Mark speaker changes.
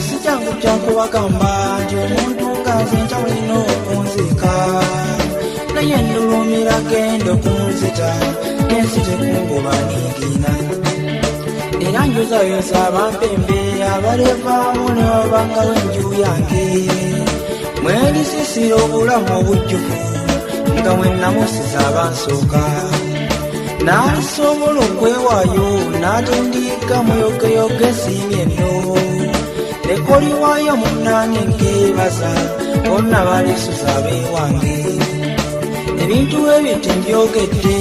Speaker 1: sijjangu kyakubagamba nti omuntu ng'azinja mulina okunzika naye nnulumira genda okunzita n'ensi tekungoba niigina era njozayoza abampembe abalevaamu ne babangawo enju yange mwerisisira obulamu obujjuvu nga mwe namusiza abansooka n'asobola okwewaayo n'atindiika muyogeyoge siimye nno nekoliwaayo munnange nkeebaza bonna balisuza abeewange ebintu ebyo tembyogedde